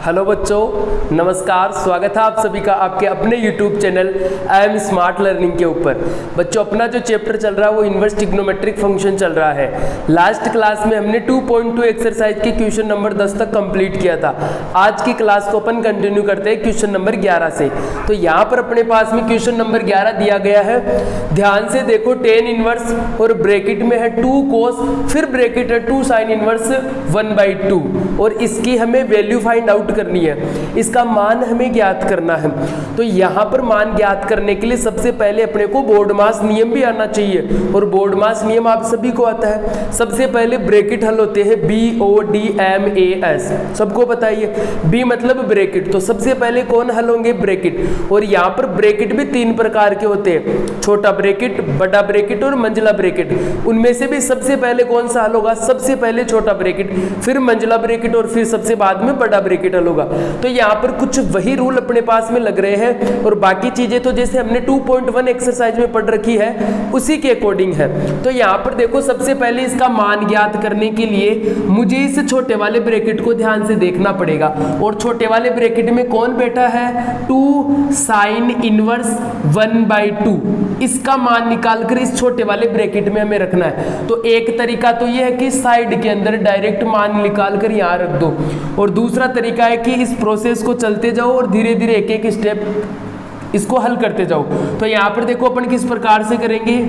Hello बच्चों, नमस्कार। स्वागत है आप सभी का आपके अपने YouTube channel I am smart learning के ऊपर। बच्चों, अपना जो चैप्टर चल रहा है वो इन्वर्स ट्रिग्नोमेट्रिक फंक्शन चल रहा है। लास्ट क्लास में हमने 2.2 एक्सरसाइज के क्वेश्चन नंबर 10 तक कंप्लीट किया था। आज की क्लास को अपन कंटिन्यू करते हैं क्वेश्चन नंबर 11 से। तो यहाँ पर अपने पास में क्वेश्चन नंबर 11 दिया गया है। ध्यान से देखो, टेन इनवर्स और ब्रैकेट में है 2 cos, फिर ब्रैकेट है 2 sin इनवर्स 1/2 और इसकी हमें वैल्यू फाइंड आउट करनी है। इसका मान हमें ज्ञात करना है। तो यहाँ पर मान ज्ञात करने के लिए सबसे पहले अपने को बोर्ड मास नियम भी आना चाहिए, और बोर्ड मास नियम आप सभी को आता है। सबसे पहले ब्रैकेट हल होते हैं BODMAS, सबको बताइए। B मतलब ब्रैकेट, तो सबसे पहले कौन हल होंगे? ब्रैकेट। और यहाँ पर ब्रैकेट भी 3 प्रकार के होते हैं, छोटा ब्रैकेट, बड़ा ब्रैकेट और मंझला ब्रैकेट। उनमें से भी सबसे पहले कौन सा हल होगा? सबसे पहले छोटा ब्रैकेट, फिर मंझला ब्रैकेट और फिर सबसे बाद में बड़ा ब्रैकेट हल होगा। तो यहाँ पर कुछ वही रूल अपने पास में लग रहे हैं, और बाकी चीजें तो जैसे हमने 2.1 एक्सरसाइज में पढ़ रखी है उसी के अकॉर्डिंग है। तो यहाँ पर देखो, सबसे पहले इसका मान ज्ञात करने के लिए मुझे इस छोटे वाले ब्रैकेट को ध्यान से देखना पड़ेगा। और छोटे वाले ब्रैकेट में कौन बैठा है? 2 sin इनवर्स 1/2। इसका मान निकालकर इस छोटे वाले ब्रैकेट में हमें रखना है। तो एक तरीका तो यह है कि साइड के अंदर डायरेक्ट मान निकालकर यहाँ रख दो, और दूसरा तरीका है कि इस प्रोसेस को चलते जाओ और धीरे धीरे एक एक स्टेप इसको हल करते जाओ। तो यहाँ पर देखो, अपन किस प्रकार से करेंगे।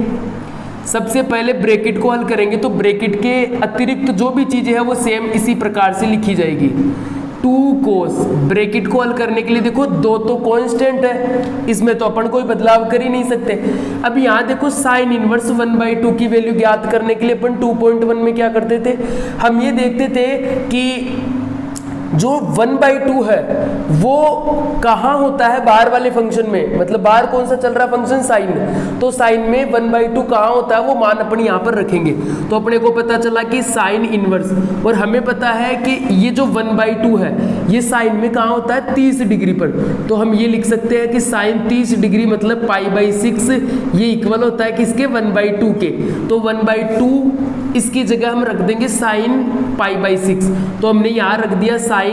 सबसे पहले ब्रैकेट को हल करेंगे, तो ब्रैकेट के अतिरिक्त जो भी चीजें हैं वो सेम इसी प्रकार से लिखी जाएगी। 2 cos, ब्रैकेट को हल करने के लिए देखो 2 तो कांस्टेंट है, इसमें तो अपन कोई बदलाव कर ही नहीं सकते। अब यहाँ देखो साइन इनवर्स 1/2 की वैल्यू ज्ञात करने के लिए अपन 2.1 में क्या करते थे? हम ये देखते थे कि जो 1/2 है वो कहाँ होता है? बाहर वाले फंक्शन में, मतलब बाहर कौन सा चल रहा फंक्शन? साइन। तो साइन में 1/2 कहाँ होता है वो मान अपन यहाँ पर रखेंगे। तो अपने को पता चला कि साइन इनवर्स, और हमें पता है कि ये जो 1/2 है ये साइन में कहाँ होता है? 30 डिग्री पर। तो हम ये लिख सकते हैं कि साइन 30 डिग्री मतलब π/6 ये इक्वल होता है किसके? 1/2 के। तो 1/2 इसकी जगह हम रख देंगे साइन π/6। तो हमने यहाँ रख दिया साइन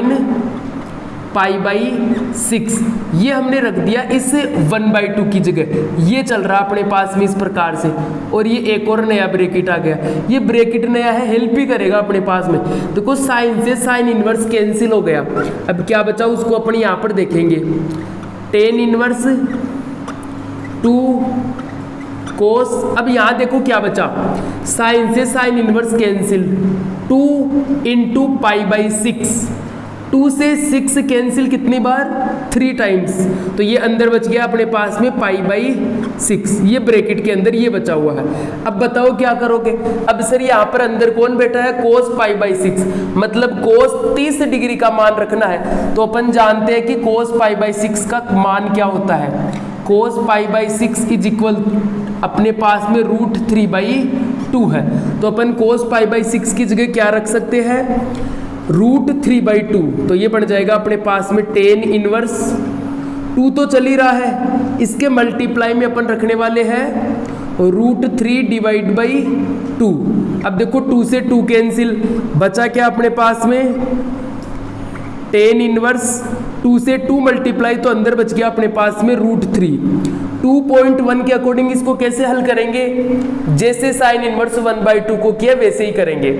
π/6, ये हमने रख दिया इस 1/2 की जगह। ये चल रहा अपने पास में इस प्रकार से, और ये एक और नया ब्रैकेट आ गया। ये ब्रैकेट नया है, हेल्प ही करेगा अपने पास में। देखो, साइन से साइन इनवर्स कैंसिल हो गया। अब क्या बचा उसको अपन यहाँ पर देखेंगे। टेन इनवर्स 2 cos, अब यहाँ देखो क्या बचा, साइन से साइन इनवर्स कैंसिल, 2 × π/6। 2 से 6 कैंसिल कितनी बार? 3 टाइम्स। तो ये अंदर बच गया अपने पास में π/6, ये ब्रैकेट के अंदर ये बचा हुआ है। अब बताओ क्या करोगे? अब सर यहाँ पर अंदर कौन बैठा है? cos π/6, मतलब cos 30 डिग्री का मान रखना है। तो अपन जानते हैं कि cos π/6 का मान क्या होता है? cos π/6 इज इक्वल अपने पास में √3/2 है। तो अपन cos π/6 की जगह क्या रख सकते हैं? √3/2। तो ये बन जाएगा अपने पास में टेन इनवर्स 2 तो चल ही रहा है, इसके मल्टीप्लाई में अपन रखने वाले हैं √3/2। अब देखो 2 से 2 कैंसिल, बचा क्या अपने पास में? टेन इनवर्स 2 से 2 मल्टीप्लाई, तो अंदर बच गया अपने पास में √3। 2.1 के अकॉर्डिंग इसको कैसे हल करेंगे? जैसे साइन इनवर्स 1/2 को किया वैसे ही करेंगे।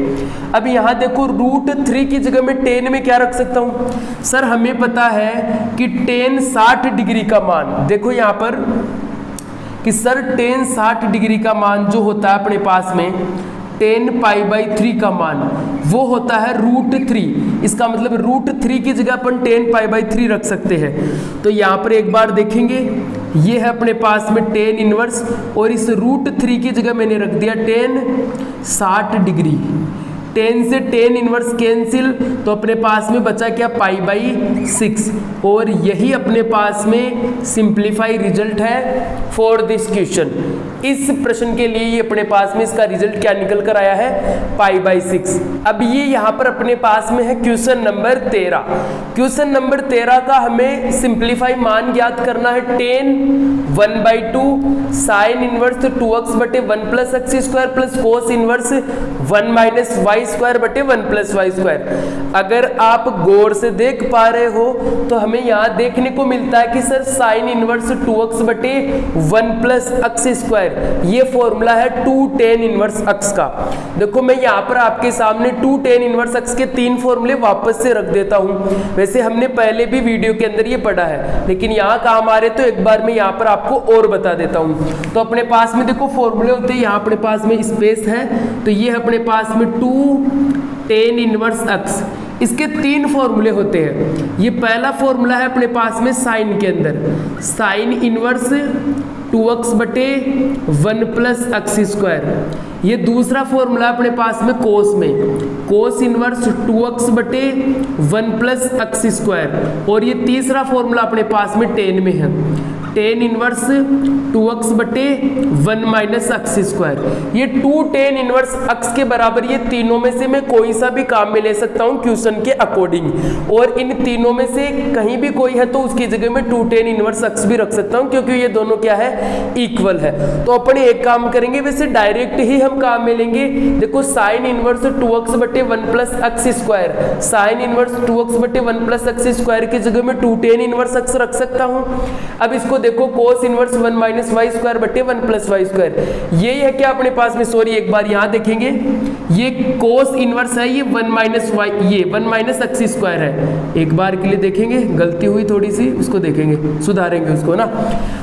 अब यहाँ देखो, √3 की जगह में टेन में क्या रख सकता हूँ? सर हमें पता है कि टेन 60 डिग्री का मान, देखो यहाँ पर कि सर टेन 60 डिग्री का मान जो होता है अपने पास में, 10 π/3 का मान वो होता है √3। इसका मतलब √3 की जगह अपन 10 π/3 रख सकते हैं। तो यहाँ पर एक बार देखेंगे, ये है अपने पास में टेन इनवर्स, और इस √3 की जगह मैंने रख दिया 10 60 डिग्री। 10 से 10 इनवर्स कैंसिल, तो अपने पास में बचा क्या? π/6। और यही अपने पास में सिंप्लीफाई रिजल्ट है फॉर दिस क्वेश्चन। इस प्रश्न के लिए ये अपने पास में इसका रिजल्ट क्या निकल कर आया है? π/6। अब ये यहाँ पर अपने पास में है क्वेश्चन नंबर 13। क्वेश्चन नंबर 13 का हमें सिंप्लीफाई मान ज्ञात करना है। 10 1/2 sine inverse 2x/1 + x² + cos inverse 1 - y Y square बटे 1 प्लस वाई स्क्वायर। अगर आप गौर से देख पा रहे हो तो हमें यहाँ देखने को मिलता है कि सर साइन इनवर्स 2x बटे 1 प्लस एक्स स्क्वायर, ये फॉर्मूला है 2 tan इनवर्स एक्स का। देखो मैं यहाँ पर आपके सामने 2 tan इनवर्स एक्स के 3 फॉर्मूले वापस से रख देता हूँ। वैसे हमने पहले भी वीडियो के अंदर ये पढ़ा है, लेकिन यहाँ काम आ रहे तो एक बार मैं यहाँ पर आपको और बता देता हूँ। तो अपने पास में देखो फॉर्मूले होते हैं, यहाँ अपने पास में स्पेस है तो ये अपने पास में 2 tan इनवर्स एक्स, इसके 3 फॉर्मूले होते हैं। ये पहला फॉर्मूला है अपने पास में साइन के अंदर, साइन इनवर्स 2x बटे 1 प्लस एक्स स्क्वायर। ये दूसरा फॉर्मूला अपने पास में कोस में, कोस इनवर्स 2x बटे 1 प्लस एक्स स्क्वायर। और ये तीसरा फॉर्मूला अपने पास में टेन में है, टेन इनवर्स 2x बटे 1 माइनस एक्स स्क्वायर। ये 2 tan इनवर्स एक्स के बराबर, ये तीनों में से मैं कोई सा भी काम में ले सकता हूँ क्वेश्चन के अकॉर्डिंग, और इन तीनों में से कहीं भी कोई है तो उसकी जगह में 2 tan इनवर्स एक्स भी रख सकता हूँ, क्योंकि ये दोनों क्या है, इक्वल है। तो अपन एक काम करेंगे, वैसे डायरेक्ट ही हम काम में लेंगे। देखो साइन इनवर्स 2x बटे 1 plus x square, sine inverse 2x बटे 1 प्लस एक्स स्क्वायर की जगह में 2 tan इनवर्स एक्स रख सकता हूँ। अब इसको देखो cos inverse 1 minus Y square बटे 1 प्लस वाई स्क्वायर, यही है क्या अपने पास में, सॉरी एक बार यहाँ देखेंगे, ये कोस इनवर्स है, ये 1 माइनस वाई, ये 1 माइनस एक्स स्क्वायर है। एक बार के लिए देखेंगे, गलती हुई थोड़ी सी, उसको देखेंगे, सुधारेंगे उसको ना।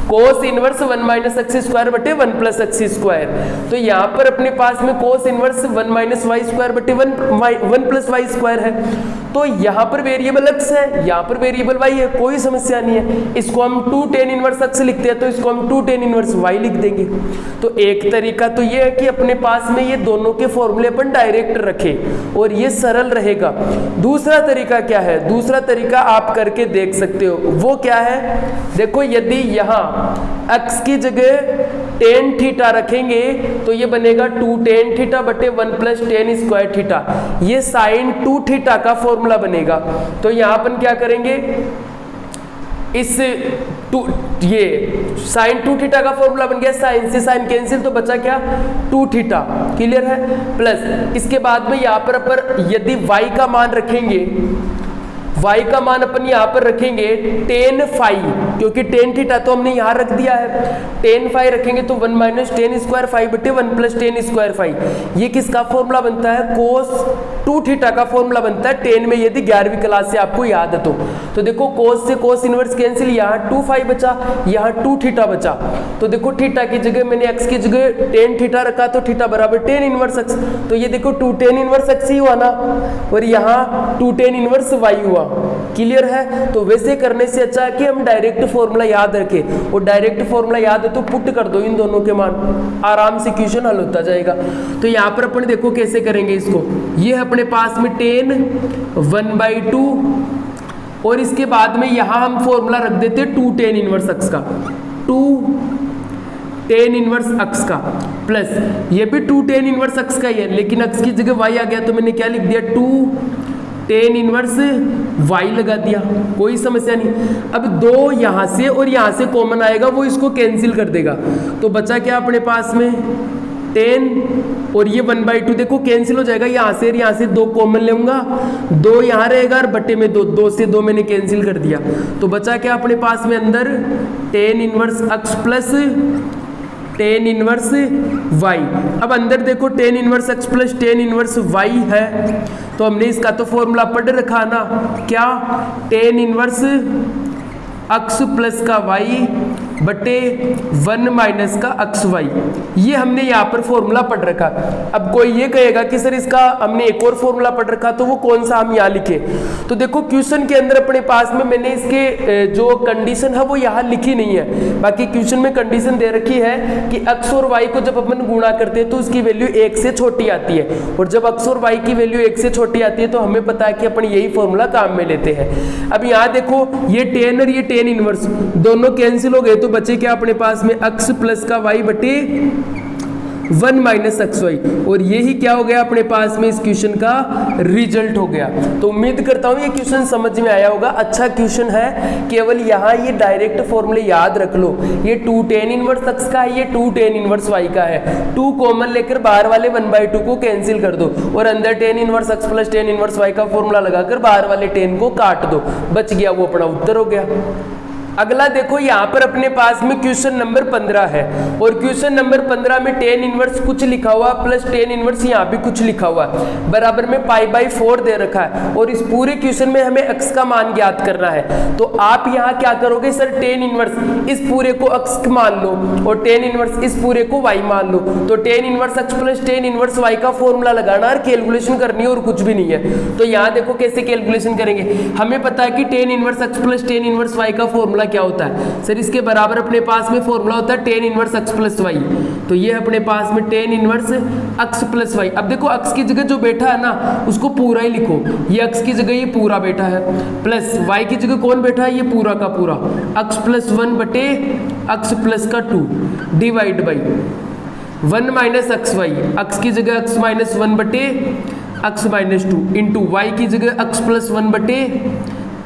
कोस इनवर्स 1 माइनस एक्स स्क्वायर बटे 1 प्लस एक्स स्क्वायर, तो यहाँ पर अपने पास में cos inverse 1 minus Y square बटे 1 प्लस वाई स्क्वायर है। तो यहाँ पर वेरिएबल एक्स है, यहाँ पर वेरिएबल वाई है, कोई समस्या नहीं है। इसको हम 2 tan इनवर्स एक्स लिखते हैं तो इसको हम 2 tan इनवर्स वाई लिख देंगे। तो एक तरीका तो ये है कि अपने पास में ये दोनों के फॉर्मूले अपन डायरेक्ट रखें और ये सरल रहेगा। दूसरा तरीका क्या है, दूसरा तरीका आप करके देख सकते हो, वो क्या है, देखो यदि यहाँ x की जगह tan थीटा रखेंगे तो ये बनेगा 2 tan थीटा बटे 1 प्लस tan स्क्वायर थीटा, ये साइन 2 थीटा का फॉर्मूला बनेगा। तो यहाँ अपन क्या करेंगे, इस ये साइन 2 थीटा का फॉर्मूला बन गया, साइन से साइन कैंसिल तो बचा क्या 2 थीटा, क्लियर है। प्लस इसके बाद में यहाँ पर यदि y का मान रखेंगे, y का मान अपन यहाँ पर रखेंगे tan फाई, क्योंकि tan थीटा तो हमने यहाँ रख दिया है, tan फाई रखेंगे तो 1 माइनस tan स्क्वायर फाई बटे 1 प्लस tan स्क्वायर फाई। ये किसका फॉर्मूला बनता है, कोस 2 थीटा का फॉर्मूला बनता है tan में, यदि 11वीं क्लास से आपको याद है तो देखो कोस से कोस इनवर्स कैंसिल, यहाँ 2 फाई बचा, यहाँ 2 थीटा बचा। तो देखो थीटा की जगह मैंने x की जगह tan थीटा रखा तो थीटा बराबर tan इनवर्स x, तो ये देखो 2 tan इनवर्स x ही हुआ ना, और यहाँ 2 tan इनवर्स y हुआ, क्लियर है। तो वैसे करने से अच्छा है कि हम डायरेक्ट फॉर्मूला याद रखें, और डायरेक्ट फॉर्मूला याद है तो पुट कर दो इन दोनों के मान, आराम से क्वेश्चन हल होता जाएगा। तो यहाँ पर अपन देखो कैसे करेंगे इसको, ये अपने पास में tan 1/2, और इसके बाद में यहाँ हम फॉर्मूला रख देते 2 tan इनवर्स एक्स का, 2 tan इनवर्स एक्स का, प्लस ये भी 2 tan इनवर्स एक्स का ही है, लेकिन एक्स की जगह y आ गया तो मैंने क्या लिख दिया 2 tan इनवर्स y लगा दिया, कोई समस्या नहीं। अब 2 यहाँ से और यहाँ से कॉमन आएगा, वो इसको कैंसिल कर देगा, तो बचा क्या अपने पास में tan, और ये 1/2 देखो कैंसिल हो जाएगा, यहाँ से और यहाँ से 2 कॉमन लूंगा, 2 यहाँ रहेगा और बटे में 2, 2 से 2 मैंने कैंसिल कर दिया, तो बचा क्या अपने पास में अंदर tan inverse x plus tan inverse y। अब अंदर देखो tan inverse x plus tan inverse y है, तो हमने इसका तो फॉर्मूला पढ़ रखा ना, क्या tan इनवर्स x प्लस का y बटे 1 माइनस का एक्स वाई, ये हमने यहाँ पर फॉर्मूला पढ़ रखा। अब कोई ये कहेगा कि सर इसका हमने एक और फॉर्मूला पढ़ रखा, तो वो कौन सा हम यहाँ लिखे, तो देखो क्वेश्चन के अंदर अपने पास में मैंने इसके जो कंडीशन है वो यहाँ लिखी नहीं है, बाकी क्वेश्चन में कंडीशन दे रखी है कि एक्स और वाई को जब अपन गुणा करते हैं तो उसकी वैल्यू 1 से छोटी आती है, और जब एक्स और वाई की वैल्यू 1 से छोटी आती है तो हमें पता है कि अपन यही फॉर्मूला काम में लेते हैं। अब यहाँ देखो ये tan और ये tan इनवर्स दोनों कैंसिल हो गए, तो बचे क्या अपने पास में x प्लस का y बटे 1 माइनस एक्स वाई, और यही क्या हो गया अपने पास में इस क्वेश्चन का रिजल्ट हो गया। तो उम्मीद करता हूं ये क्वेश्चन समझ में आया होगा। अच्छा क्वेश्चन है, केवल यहाँ ये डायरेक्ट फॉर्मूले याद रख लो। ये 2 tan इनवर्स एक्स का है, ये 2 tan इनवर्स वाई का है। 2 कॉमन लेकर बाहर वाले 1/2 को कैंसिल कर दो और अंदर tan inverse X plus tan inverse Y का फॉर्मूला लगाकर बाहर वाले tan को काट दो, बच गया, वो अपना उत्तर हो गया। अगला देखो, यहाँ पर अपने पास में क्वेश्चन नंबर 15 है, और क्वेश्चन नंबर 15 में tan इनवर्स कुछ लिखा हुआ प्लस tan इनवर्स यहाँ भी कुछ लिखा हुआ है, बराबर में π/4 दे रखा है, और इस पूरे क्वेश्चन में हमें x का मान ज्ञात करना है। तो आप यहाँ क्या करोगे, सर tan इनवर्स इस पूरे को x मान लो और tan इनवर्स इस पूरे को y मान लो। तो tan inverse x plus tan inverse y का फॉर्मूला लगाना और कैलकुलेशन करनी है, और कुछ भी नहीं है। तो यहाँ देखो कैसे कैलकुलेशन करेंगे। हमें पता है कि tan inverse x plus tan inverse y का फॉर्मूला क्या होता है, सर इसके बराबर अपने पास में फॉर्मूला होता है tan inverse x plus Y. तो ये अपने पास में tan inverse x plus Y. अब देखो x की जगह जो बैठा है ना उसको पूरा ही लिखो, ये x की जगह ये पूरा बैठा है, प्लस y की जगह कौन बैठा है, ये पूरा का पूरा x प्लस 1 बटे x प्लस का 2 divide by 1 minus X Y, x की जगह x माइनस 1 बटे x माइनस 2 इंटू वाई की जगह x प्लस 1 बटे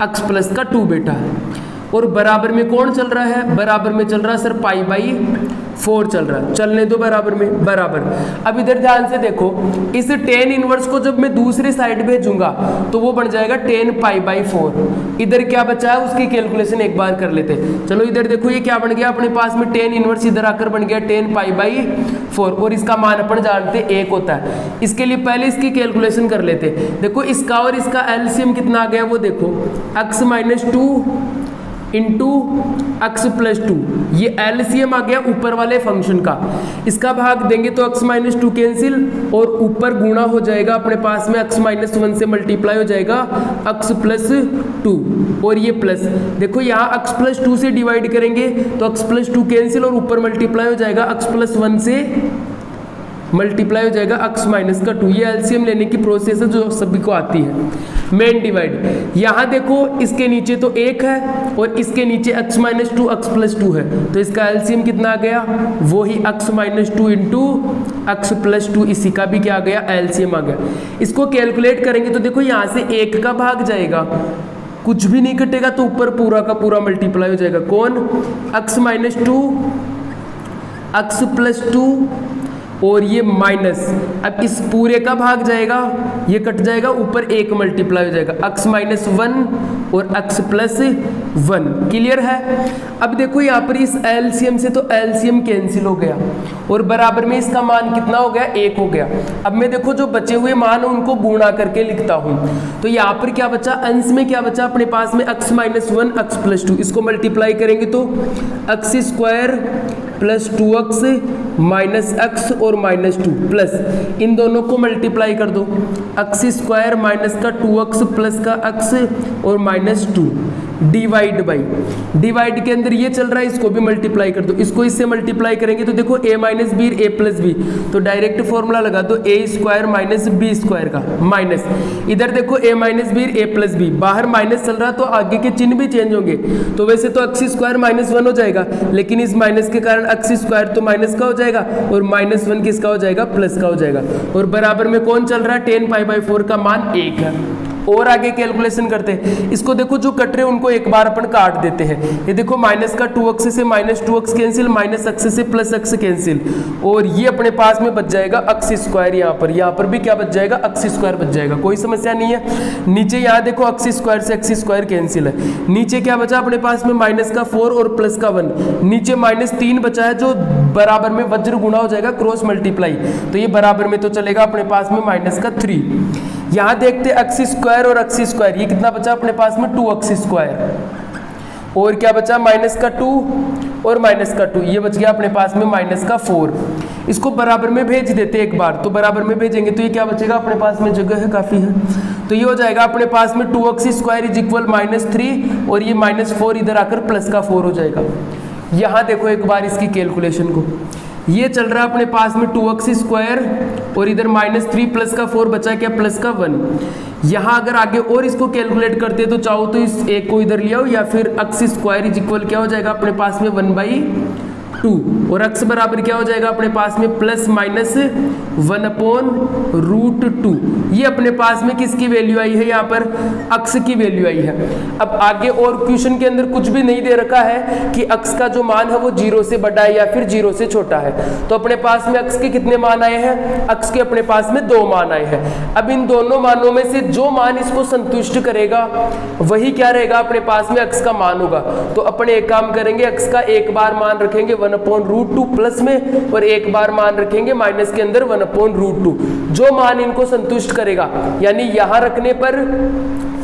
x प्लस का 2 बेटा है। और बराबर में कौन चल रहा है, बराबर में चल रहा है सर π/4 चल रहा है, चलने दो बराबर में बराबर। अब इधर ध्यान से देखो, इस tan इनवर्स को जब मैं दूसरी साइड भेजूंगा तो वो बन जाएगा tan π/4। इधर क्या बचा है उसकी कैलकुलेशन एक बार कर लेते हैं। चलो इधर देखो ये क्या बन गया अपने पास में, tan इनवर्स इधर आकर बन गया tan π/4, और इसका मान अपन जानते 1 होता है। इसके लिए पहले इसकी कैलकुलेशन कर लेते। देखो इसका और इसका एलसीएम कितना आ गया वो देखो, x minus 2 into x plus 2, ये एलसीएम आ गया ऊपर वाले फंक्शन का। इसका भाग देंगे तो x माइनस 2 कैंसिल, और ऊपर गुणा हो जाएगा अपने पास में x माइनस 1 से मल्टीप्लाई हो जाएगा x प्लस 2, और ये प्लस देखो यहाँ x प्लस 2 से डिवाइड करेंगे तो x प्लस 2 कैंसिल, और ऊपर मल्टीप्लाई हो जाएगा x प्लस 1 से मल्टीप्लाई हो जाएगा x माइनस का 2। ये एलसीएम लेने की प्रोसेस है जो सभी को आती है। मेन डिवाइड यहाँ देखो, इसके नीचे तो 1 है और इसके नीचे x माइनस 2 x प्लस 2 है, तो इसका एलसीएम कितना आ गया, वो ही x minus 2 into x plus 2, इसी का भी क्या आ गया, एलसीएम आ गया। इसको कैलकुलेट करेंगे तो देखो यहाँ से 1 का भाग जाएगा, कुछ भी नहीं कटेगा, तो ऊपर पूरा का पूरा मल्टीप्लाई हो जाएगा। कौन, x माइनस 2 x प्लस 2, और ये माइनस, अब इस पूरे का भाग जाएगा, ये कट जाएगा, ऊपर 1 मल्टीप्लाई हो जाएगा, x माइनस 1 और x प्लस 1। क्लियर है। अब देखो यहाँ पर इस एलसीएम से तो एलसीएम कैंसिल हो गया, और बराबर में इसका मान कितना हो गया, 1 हो गया। अब मैं देखो जो बचे हुए मान उनको गुणा करके लिखता हूँ। तो यहाँ पर क्या बचा, अंश में क्या बचा अपने पास में, x माइनस 1 x प्लस 2, इसको मल्टीप्लाई करेंगे तो x square plus 2x minus x और माइनस 2 प्लस इन दोनों को मल्टीप्लाई कर दो, x स्क्वायर माइनस का 2x प्लस का x और माइनस 2 डिवाइड बाई, डिवाइड के अंदर ये चल रहा है, इसको भी मल्टीप्लाई कर दो, इसको इससे मल्टीप्लाई करेंगे तो देखो a minus B a plus B, तो डायरेक्ट फॉर्मूला लगा दो a square minus B square का, माइनस इधर देखो a minus B a plus B, बाहर माइनस चल रहा तो आगे के चिन्ह भी चेंज होंगे। तो वैसे तो x स्क्वायर माइनस 1 हो जाएगा, लेकिन इस माइनस के कारण x स्क्वायर तो माइनस का हो जाएगा और माइनस 1 किसका हो जाएगा, प्लस का हो जाएगा। और बराबर में कौन चल रहा है, tan π/4 का मान 1 है। और आगे कैलकुलेशन करते हैं, इसको देखो जो कट रहे हैं उनको एक बार अपन काट देते हैं। ये देखो माइनस का 2x से minus 2x cancel, minus x से प्लस x कैंसिल, और ये अपने पास में बच जाएगा x स्क्वायर। यहाँ पर भी क्या बच जाएगा, x स्क्वायर बच जाएगा, कोई समस्या नहीं है। नीचे यहाँ देखो x स्क्वायर से x स्क्वायर कैंसिल है, नीचे क्या बचा अपने पास में माइनस का 4 और प्लस का 1, नीचे माइनस 3 बचा है जो बराबर में वज्र गुणा हो जाएगा क्रॉस मल्टीप्लाई, तो ये बराबर में तो चलेगा अपने पास में माइनस का 3। यहाँ देखते x स्क्वायर और x स्क्वायर, ये कितना बचा अपने पास में 2x स्क्वायर, और क्या बचा माइनस का 2 और माइनस का 2, ये बच गया अपने पास में माइनस का 4। इसको बराबर में भेज देते एक बार, तो बराबर में भेजेंगे तो ये क्या बचेगा अपने पास में, जगह है काफ़ी है, तो ये हो जाएगा अपने पास में 2x square is equal minus 3, और ये माइनस 4 इधर आकर प्लस का 4 हो जाएगा। यहाँ देखो एक बार इसकी कैलकुलेशन को, ये चल रहा है अपने पास में 2x स्क्वायर और इधर माइनस 3 प्लस का 4 बचा क्या, प्लस का 1। यहाँ अगर आगे और इसको कैलकुलेट करते तो चाहो तो इस एक को इधर ले आओ, या फिर x स्क्वायर इज इक्वल क्या हो जाएगा अपने पास में 1/2 2 और x बराबर क्या हो जाएगा अपने पास में प्लस माइनस 1/√2। ये अपने पास में किसकी वैल्यू आई है, यहाँ पर x की वैल्यू आई है। अब आगे और क्वेश्चन के अंदर कुछ भी नहीं दे रखा है कि x का जो मान है वो 0 से बड़ा है या फिर 0 से छोटा है। तो अपने पास में x के कितने मान आए हैं, x के अपने पास में 2 मान आए हैं। अब इन दोनों मानों में से जो मान इसको संतुष्ट करेगा वही क्या रहेगा अपने पास में x का मान होगा। तो अपने एक काम करेंगे, x का एक बार मान रखेंगे 1/√2 प्लस में और एक बार मान रखेंगे माइनस के अंदर 1/√2। जो मान इनको संतुष्ट करेगा यानी यहां रखने पर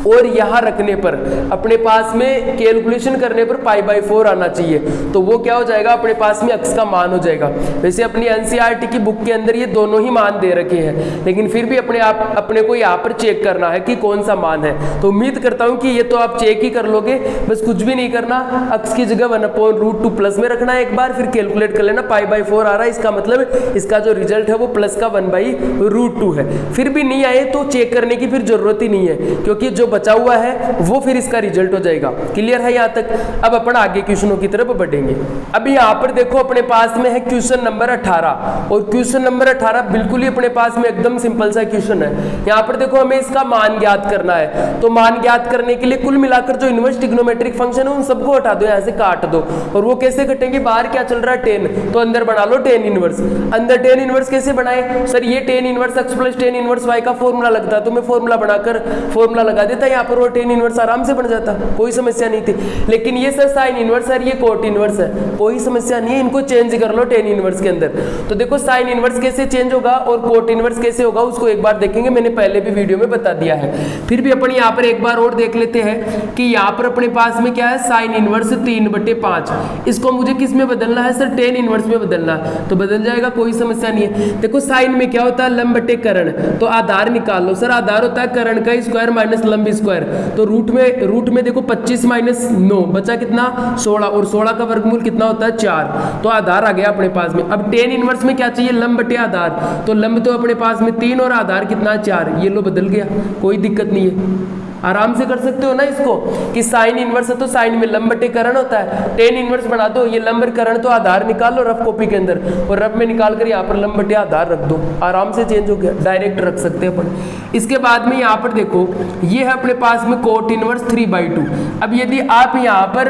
और यहां रखने पर अपने पास में कैलकुलेशन करने पर π/4 आना चाहिए। तो वो क्या हो जाएगा अपने पास में x का मान हो जाएगा। वैसे अपनी एनसीईआरटी की बुक के अंदर ये दोनों ही मान दे रखे हैं, लेकिन फिर भी अपने को यहाँ पर चेक करना है कि कौन सा मान है। तो उम्मीद करता हूँ कि ये तो आप चेक ही कर लोगे, बस कुछ भी नहीं करना, x की जगह 1/√2 प्लस में रखना है एक बार, फिर कैलकुलेट कर लेना π/4 आ रहा है, इसका मतलब इसका जो रिजल्ट है वो प्लस का 1/√2 है। फिर भी नहीं आए तो चेक करने की फिर जरूरत ही नहीं है, क्योंकि जो बचा हुआ है वो फिर इसका रिजल्ट हो जाएगा। क्लियर है यहाँ तक? अब अपन आगे क्वेश्चनों की तरफ बढ़ेंगे। अभी यहाँ पर देखो अपने पास में है क्वेश्चन नंबर 18 और क्वेश्चन नंबर 18 बिल्कुल ही अपने पास में एकदम सिंपल सा क्वेश्चन है। यहाँ पर देखो हमें इसका मान ज्ञात करना है। तो मान ज्ञात करने के लिए कुल मिलाकर जो इनवर्स ट्रिग्नोमेट्रिक फंक्शन है उन सबको हटा दो, यहाँ से काट दो। और वो कैसे कटेंगे, बाहर क्या चल रहा है tan, तो अंदर बना लो tan इनवर्स। अंदर tan इनवर्स कैसे बनाए सर, ये tan inverse x plus tan inverse y का फॉर्मूला लगता है, तो मैं फॉर्मूला बनाकर फॉर्मूला लगा देता, यहाँ पर वो tan इनवर्स आराम से बन जाता, कोई समस्या नहीं थी। लेकिन ये सर sin इनवर्स है, ये cot इनवर्स है, कोई समस्या नहीं है, इनको चेंज कर लो tan इनवर्स के अंदर। तो देखो sin इनवर्स कैसे चेंज होगा और cot इनवर्स कैसे होगा उसको एक बार देखेंगे, मैंने पहले भी वीडियो में बता दिया है। फिर भी अपन यहाँ पर एक बार और देख लेते हैं कि यहाँ पर अपने पास में क्या है sin इनवर्स 3/5, इसको मुझे किस में बदलना है सर, tan इनवर्स में बदलना है, तो बदल जाएगा, कोई समस्या नहीं है। देखो साइन में क्या होता है, लंब बटे कर्ण, तो आधार निकाल लो सर, आधार होता है कर्ण का स्क्वायर माइनस लंब स्क्वायर। तो रूट में देखो 25 माइनस 9 बचा कितना 16, और 16 का वर्गमूल कितना होता है 4, तो आधार आ गया अपने पास में। अब tan इनवर्स में क्या चाहिए, लंब बटे आधार, तो लंब तो अपने पास में 3 और आधार कितना 4, ये लो बदल गया, कोई दिक्कत नहीं है, आराम से कर सकते हो ना इसको कि साइन इनवर्स है तो साइन में लंब बटे कर्ण होता है, tan इनवर्स बना दो, ये लंब कर्ण तो आधार निकाल लो रफ कॉपी के अंदर और रफ में निकाल कर यहाँ पर लंब बटे आधार रख दो, आराम से चेंज हो गया, डायरेक्ट रख सकते हैं अपन। इसके बाद में यहाँ पर देखो ये है अपने पास में कोट इनवर्स 3/2। अब यदि आप यहाँ पर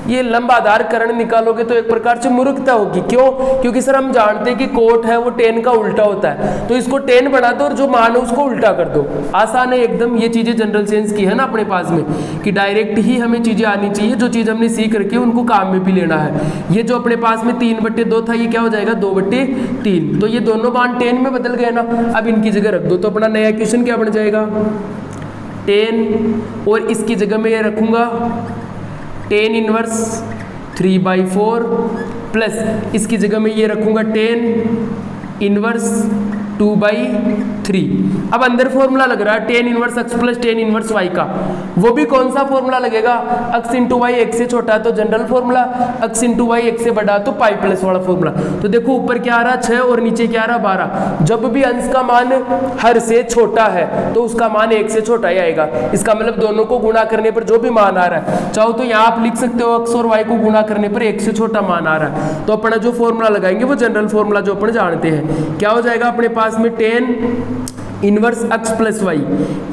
ये लंब आधार कर्ण निकालोगे तो एक प्रकार से मूर्खता होगी, क्यों, क्योंकि सर हम जानते हैं कि कोट है वो tan का उल्टा होता है, तो इसको tan बना दो और जो मान है उसको उल्टा कर दो, आसान है एकदम। ये चीजें जनरल सेंस की है ना अपने पास में कि डायरेक्ट ही हमें चीजें आनी चाहिए, जो चीज हमने सीख रखी है उनको काम में भी लेना है। ये जो अपने पास में 3/2 था ये क्या हो जाएगा 2/3, तो ये दोनों मान tan में बदल गए ना, अब इनकी जगह रख दो, तो अपना नया क्वेश्चन क्या बन जाएगा, tan, और इसकी जगह में ये रखूंगा tan इनवर्स 3/4 प्लस इसकी जगह में ये रखूंगा tan इनवर्स 2/3। अब अंदर फॉर्मूला लग रहा है tan inverse x plus tan inverse y का, वो भी कौन सा फॉर्मूला लगेगा, x इंटू वाई x से छोटा है तो general formula, x into Y x से बड़ा तो पाई प्लस वाला फॉर्मूला। तो देखो ऊपर क्या आ रहा 6 और नीचे क्या आ रहा 12, जब भी अंश का मान हर से छोटा है तो उसका मान 1 से छोटा ही आएगा, इसका मतलब दोनों को गुणा करने पर जो भी मान आ रहा है, चाहो तो यहाँ आप लिख सकते हो x और y को गुणा करने पर 1 से छोटा मान आ रहा है, तो अपना जो फॉर्मूला लगाएंगे वो जनरल फॉर्मूला जो अपन जानते हैं, क्या हो जाएगा अपने पास में tan inverse x plus Y,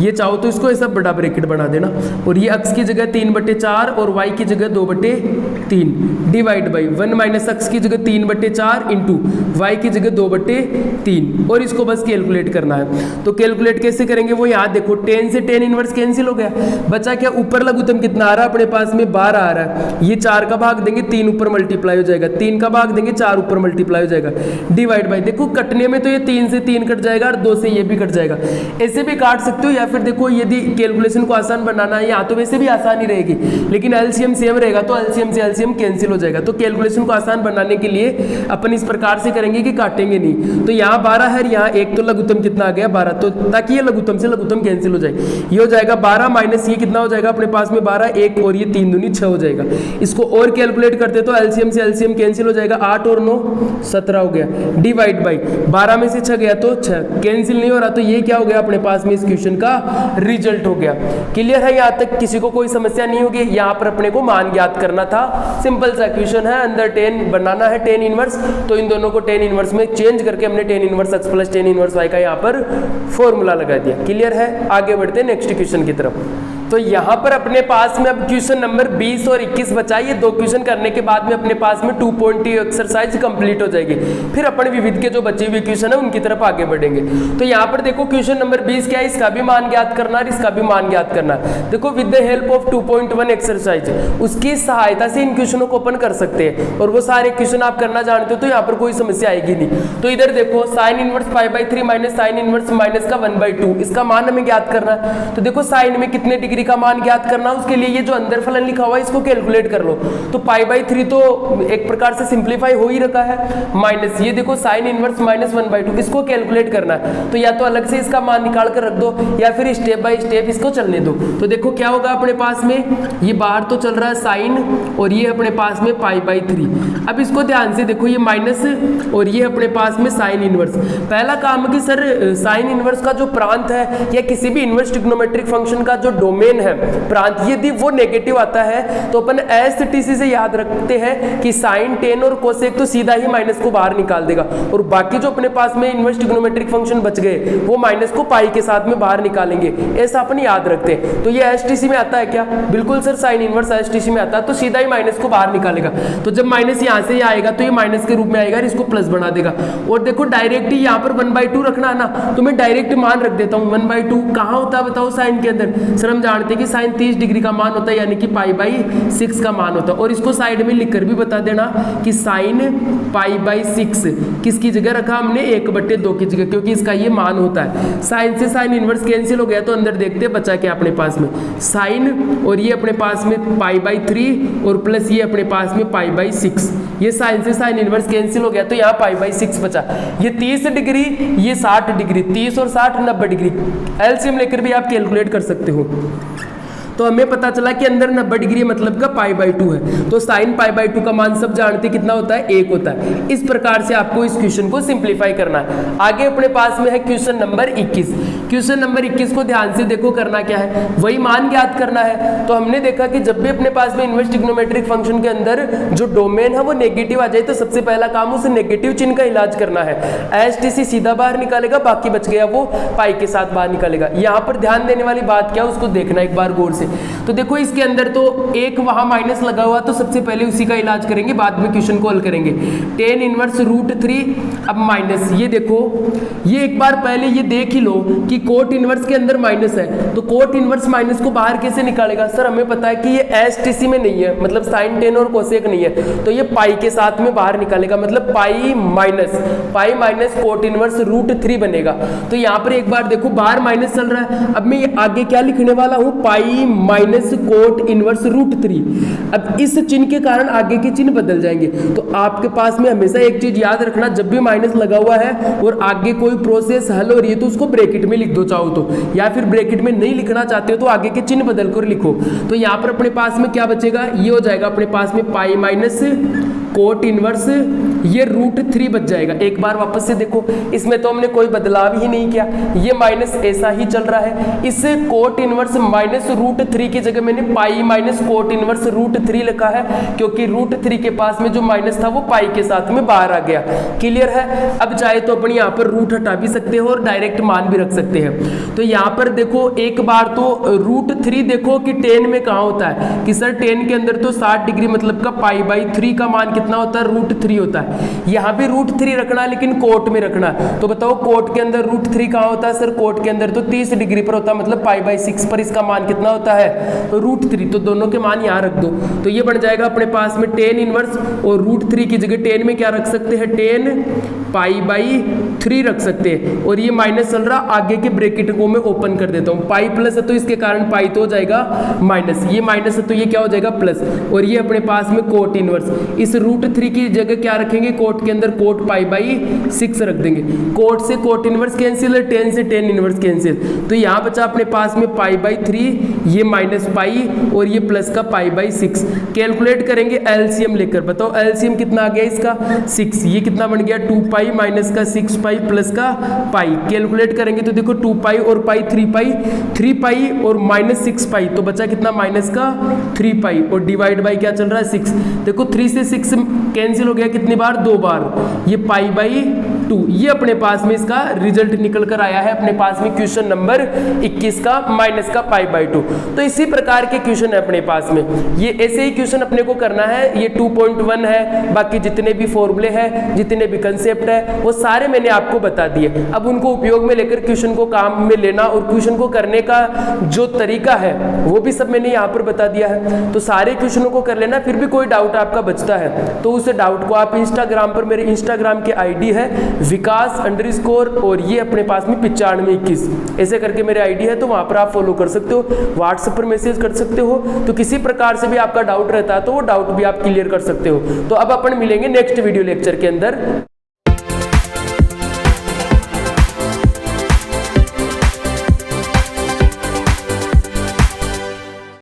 ये चाहो तो इसको ऐसा बड़ा ब्रैकेट बना देना, और ये x की जगह 3/4 और y की जगह 2/3 डिवाइड बाई 1 माइनस x की जगह 3/4 इंटू वाई की जगह 2/3, और इसको बस कैलकुलेट करना है। तो कैलकुलेट कैसे करेंगे वो यहाँ देखो, tan से tan इनवर्स कैंसिल हो गया, बचा क्या ऊपर लघुत्तम कितना आ रहा है अपने पास में 12 आ रहा है, ये 4 का भाग देंगे 3 ऊपर मल्टीप्लाई हो जाएगा, 3 का भाग देंगे 4 ऊपर मल्टीप्लाई हो जाएगा, डिवाइड बाई देखो कटने में तो ये 3 से 3 कट जाएगा और 2 से ये भी कट जाएगा, ऐसे भी काट सकते हो, या फिर देखो यदि कैलकुलेशन को आसान बनाना है, यहाँ तो वैसे भी आसान ही रहेगी लेकिन एलसीएम सेम रहेगा तो एलसीएम से एलसीएम कैंसिल हो जाएगा। तो कैलकुलेशन को आसान बनाने के लिए अपन इस प्रकार से करेंगे कि काटेंगे नहीं, तो यहाँ 12 है, यहाँ एक तो लघुत्तम कितना आ गया 12, तो ताकि ये लघुत्तम से लघुत्तम कैंसिल हो जाए, ये हो जाएगा 12 माइनस ये कितना हो जाएगा अपने पास में 12, 1 और ये 3 दूनी 6 हो जाएगा। इसको और कैलकुलेट करते तो एलसीएम से एलसीएम कैंसिल हो जाएगा, 8 और 9 17 हो गया, डिवाइड बाई 12 में से 6 गया तो 6 कैंसिल नहीं हो रहा, तो ये क्या हो गया अपने पास में इस क्वेश्चन का रिजल्ट हो गया। क्लियर है, यहाँ तक किसी को कोई समस्या नहीं होगी। यहाँ पर अपने को मान ज्ञात करना था, सिंपल सा क्वेश्चन है, अंदर टेन बनाना है टेन इनवर्स, तो इन दोनों को टेन इनवर्स में चेंज करके हमने tan inverse X plus tan inverse Y का यहाँ पर फॉर्मूला लगा दिया। क्लियर है, आगे बढ़ते हैं नेक्स्ट क्वेश्चन की तरफ। तो यहाँ पर अपने पास में अब क्वेश्चन नंबर 20 और 21 बचा। ये दो क्वेश्चन करने के बाद में अपने पास में 2.2 एक्सरसाइज कंप्लीट हो जाएगी। फिर अपन विविध के जो बचे हुए क्वेश्चन है उनकी तरफ आगे बढ़ेंगे। तो यहाँ पर देखो क्वेश्चन नंबर 20 क्या है, इसका भी मान ज्ञात करना है, इसका भी मान ज्ञात करना है। देखो with the help of 2.1 exercise, उसकी सहायता से इन क्वेश्चनों को अपन कर सकते हैं, और वो सारे क्वेश्चन आप करना जानते हो तो यहाँ पर कोई समस्या आएगी नहीं। तो इधर देखो sine inverse π/3 minus sine inverse minus का 1/2, इसका मान हमें ज्ञात करना है। तो देखो साइन में कितने डिग्री का मान ज्ञात करना, उसके लिए ये जो अंदर फलन लिखा हुआ है इसको कैलकुलेट कर लो। तो π/3 तो एक प्रकार से सिंप्लीफाई हो ही रखा है, माइनस ये देखो साइन इनवर्स माइनस 1/2, इसको कैलकुलेट करना है। तो या तो अलग से इसका मान निकाल कर रख दो या फिर स्टेप बाय स्टेप इसको चलने दो। तो देखो क्या होगा अपने पास में, ये बाहर तो चल रहा है साइन और ये अपने पास में π/3। अब इसको ध्यान से देखो, ये माइनस और ये अपने पास में साइन इनवर्स। पहला काम कि सर साइन इनवर्स का जो प्रांत है या किसी भी इनवर्स ट्रिग्नोमेट्रिक फंक्शन का जो डोमेन है प्रांत, यदि वो नेगेटिव आता है तो अपन एसटीसी से याद रखते हैं कि साइन टेन और कोसेक तो सीधा ही माइनस को बाहर निकाल देगा, और बाकी जो अपने पास में इनवर्स ट्रिग्नोमेट्रिक फंक्शन बच गए वो माइनस को पाई के साथ में बाहर निकालेंगे, ऐसा अपन याद रखते हैं। तो ये एसटीसी में आता है क्या, बिल्कुल सर साइन इनवर्स एसटीसी में आता है, तो सीधा ही माइनस को बाहर निकालेगा। तो जब माइनस यहाँ से आएगा तो ये माइनस के रूप में आएगा, इसको प्लस बना देगा। और देखो डायरेक्ट ही यहाँ पर 1/2 रखना है ना, तो मैं डायरेक्ट मान रख देता हूँ। 1/2 कहाँ होता है बताओ साइन के अंदर, सर हम जानते हैं कि साइन 30 डिग्री का मान होता है, यानी कि π/6 का मान होता है। और इसको साइड में लिखकर भी बता देना कि साइन π/6 किसकी जगह रखा हमने, 1/2 की जगह, क्योंकि इसका ये मान होता है। साइन से साइन इनवर्स कैंसिल हो गया, तो अंदर देखते बचा क्या अपने पास में, साइन और ये अपने पास में π/3 और प्लस ये अपने पास में π/6। ये साइन से साइन इनवर्स कैंसिल हो गया तो यहाँ π/6 बचा। ये 30 डिग्री, ये 60 डिग्री, 30 और 60 90 डिग्री, एलसीएम लेकर भी आप कैलकुलेट कर सकते हो। तो हमें पता चला कि अंदर 90 डिग्री मतलब का π/2 है, तो साइन π/2 का मान सब जानते कितना होता है, 1 होता है। इस प्रकार से आपको इस क्वेश्चन को सिंप्लीफाई करना है। आगे अपने पास में है क्वेश्चन नंबर 21। क्वेश्चन नंबर 21 को ध्यान से देखो, करना क्या है, वही मान ज्ञात करना है। तो हमने देखा कि जब भी अपने पास में इनवर्स ट्रिग्नोमेट्रिक फंक्शन के अंदर जो डोमेन है वो नेगेटिव आ जाए तो सबसे पहला काम उस नेगेटिव चिन्ह का इलाज करना है। एसटीसी सीधा बाहर निकालेगा, बाकी बच गया वो पाई के साथ बाहर निकालेगा। यहाँ पर ध्यान देने वाली बात क्या है उसको देखना एक बार गौर से। तो देखो इसके अंदर तो एक वहां माइनस लगा हुआ, तो सबसे पहले उसी का इलाज करेंगे, बाद में क्वेश्चन को हल करेंगे। टेन इनवर्स √3, अब माइनस, ये देखो ये एक बार पहले ये देख ही लो कि कोट इनवर्स के अंदर माइनस है, तो कोट इनवर्स माइनस को बाहर कैसे निकालेगा, सर हमें पता है कि ये एसटीसी में नहीं है, मतलब साइन टेन और कोसेक नहीं है, तो ये पाई के साथ में बाहर निकालेगा, मतलब पाई माइनस कोट इनवर्स √3 बनेगा। तो यहाँ पर एक बार देखो बाहर माइनस चल रहा है, अब मैं आगे क्या लिखने वाला हूँ, पाई माइनस कोट इनवर्स √3। अब इस चिन्ह के कारण आगे के चिन्ह बदल जाएंगे। तो आपके पास में हमेशा एक चीज याद रखना, जब भी माइनस लगा हुआ है और आगे कोई प्रोसेस हल हो रही है तो उसको ब्रैकेट में लिख दो चाहो तो, या फिर ब्रैकेट में नहीं लिखना चाहते हो तो आगे के चिन्ह बदल कर लिखो। तो यहाँ पर अपने पास में क्या बचेगा, ये हो जाएगा अपने पास में पाई माइनस कोट इनवर्स ये √3 बच जाएगा। एक बार वापस से देखो, इसमें तो हमने कोई बदलाव ही नहीं किया, ये माइनस ऐसा ही चल रहा है। इस कोट इनवर्स माइनस √3 की जगह मैंने पाई माइनस कोट इनवर्स √3 लिखा है, क्योंकि √3 के पास में जो माइनस था वो पाई के साथ में बाहर आ गया। क्लियर है। अब चाहे तो अपन यहाँ पर रूट हटा भी सकते हो और डायरेक्ट मान भी रख सकते हैं। तो यहाँ पर देखो एक बार तो √3 देखो कि 10 में कहाँ होता है, कि सर 10 के अंदर तो 60 डिग्री मतलब का π/3 का मान कितना होता है, √3 होता है। यहाँ भी √3 रखना है लेकिन कोट में रखना है। तो बताओ कोट के अंदर √3 कहाँ होता है, सर कोट के अंदर तो 30 डिग्री पर होता है, मतलब π/6 पर इसका मान कितना होता है, √3। तो दोनों के मान यहाँ रख दो, तो ये बन जाएगा अपने पास में 10 इनवर्स, और √3 की जगह 10 में क्या रख सकते हैं, 10 π/3 रख सकते हैं। और ये माइनस चल रहा, आगे के ब्रैकेट को मैं ओपन कर देता हूँ, पाई प्लस है तो इसके कारण पाई तो हो जाएगा माइनस, ये माइनस है तो ये क्या हो जाएगा प्लस, और ये अपने पास में कोट इनवर्स, इस √3 की जगह क्या रखेंगे, कोट के अंदर कोट पाई बाई 6 रख देंगे। कोट से कोट इनवर्स कैंसिल है, टेन से टेन इनवर्स कैंसिल, तो यहाँ बचा अपने पास में पाई बाई 3, ये माइनस पाई और ये प्लस का पाई बाई 6। कैलकुलेट करेंगे एलसीएम लेकर, बताओ एलसीएम कितना आ गया इसका 6, ये कितना बन गया 2 पाई माइनस का 6 पाई प्लस का पाई। कैलकुलेट करेंगे तो देखो 2 पाई और पाई 3 पाई और माइनस 6 पाई, तो बचा कितना माइनस का 3 पाई और डिवाइड बाई क्या चल रहा है 6। देखो 3 से 6 कैंसिल हो गया कितनी बार, 2 बार, ये पाई बाई 2। ये अपने पास में इसका रिजल्ट निकल कर आया है अपने पास में क्वेश्चन नंबर 21 का माइनस का पाई बाई 2। तो इसी प्रकार के क्वेश्चन है अपने पास में, ये ऐसे ही क्वेश्चन अपने को करना है। ये 2.1 है, बाकी जितने भी फॉर्मूले हैं, जितने भी कंसेप्ट है, वो सारे मैंने आपको बता दिए। अब उनको उपयोग में लेकर क्वेश्चन को काम में लेना और क्वेश्चन को करने का जो तरीका है वो भी सब मैंने यहाँ पर बता दिया है। तो सारे क्वेश्चनों को कर लेना, फिर भी कोई डाउट आपका बचता है तो उस डाउट को आप इंस्टाग्राम पर, मेरे इंस्टाग्राम के आईडी है विकास_, और ये अपने पास में 9521 ऐसे करके मेरे आईडी है, तो वहाँ पर आप फॉलो कर सकते हो। व्हाट्सएप पर मैसेज कर सकते हो, तो किसी प्रकार से भी आपका डाउट रहता है तो वो डाउट भी आप क्लियर कर सकते हो। तो अब अपन मिलेंगे नेक्स्ट वीडियो लेक्चर के अंदर।